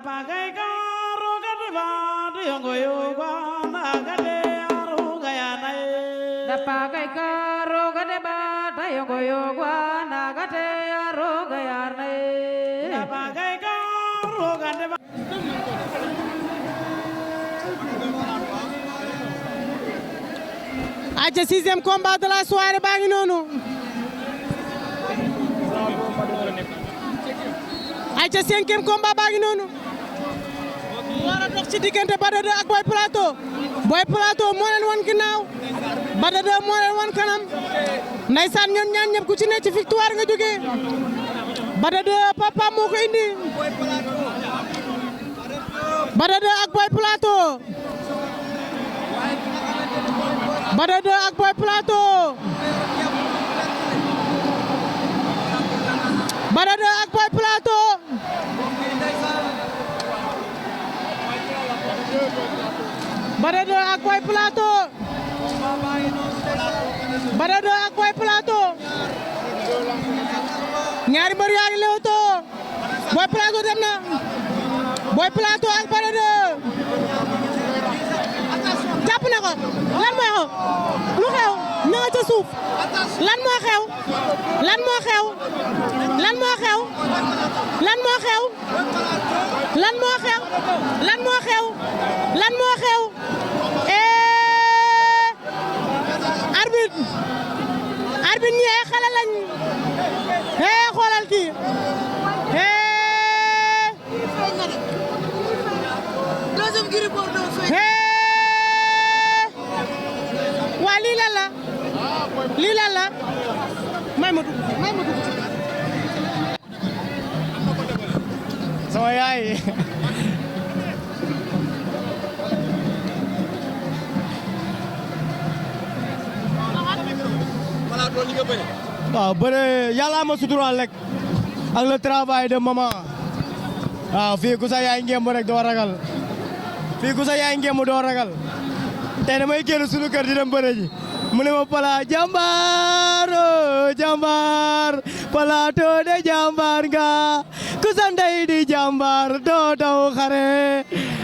Pakai karo kadevade ngoyoga nagade aruga yanai. Pakai karo kadevade ngoyoga nagade aruga yanai. Pakai karo kadevade. Aja sixième combat de la soirée baa ngi noonu. Aja cinquième combat baa ngi noonu. War a dox ci diggante Bada 2 ak Boy Plateau. Boy Plateau moo leen wan ginnaaw. Bada 2 moo leen wan kanam. Ndeysaan ñoom ñaan ñëpp ku ci ne ci victoire nga jógee. Bada 2 papa moo ko indi. Bada 2 ak Boy Plateau. Bada 2 ak Boy Plateau. Bada 2 ak Boy Plateau. Bada 2 ak Boy Plateau. Bada 2 ak Boy Plateau. ñaari mbër yaa ngi lewtoo. Boy Plateau dem na. Boy Plateau ak Bada 2. jàpp na ko lan mooy xew lu xew ña nga ca suuf lan moo xew lan moo xew lan moo xew lan moo xew lan moo xew lan moo xew lan moo xew arbitre arbitre ñi ay xale lañ xoolal kii deuxième Gris Bordeaux waa lii lan la lii lan la may ma dugg sama yaay waaw bëre yàlla ma suturaal rek ak le travail de maman waaw fii ku sa yaay ngemb rek doo ragal fii ku sa yaay ngemb doo ragal tey damay génn sunu kër di dem bëre ji mu ne ma Pala jàmbaar jàmbaar Plateau de jàmbaar nga ku sa ndey di jàmbaar doo daw xare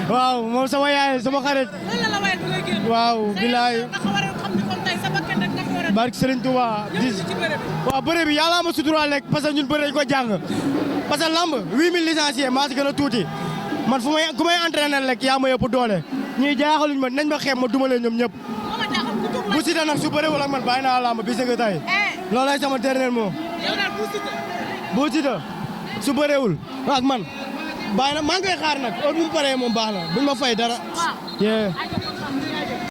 waaw moom sama yaay sama xarit waaw bilaay barke Serigne Touba waaw bëre bi yàlla ma suturaal rek parce que ñun bëre dañ ko jàng parce que lamb 8000 licenciés maa si gën a tuuti man ku may entraîner rek yaa ma yëpp doole ñii jaaxaluñ ma nañ ma xeeb ma duma leen ñoom ñëpp bu Siteu nag su bërewul ak man bàyyi naa làmb bis nga tey loolay sama dernier mot bu Siteu su bërewul ak man bàyyi na maa ngi koy xaar nag heure bu mu paree moom baax na buñ ma fay dara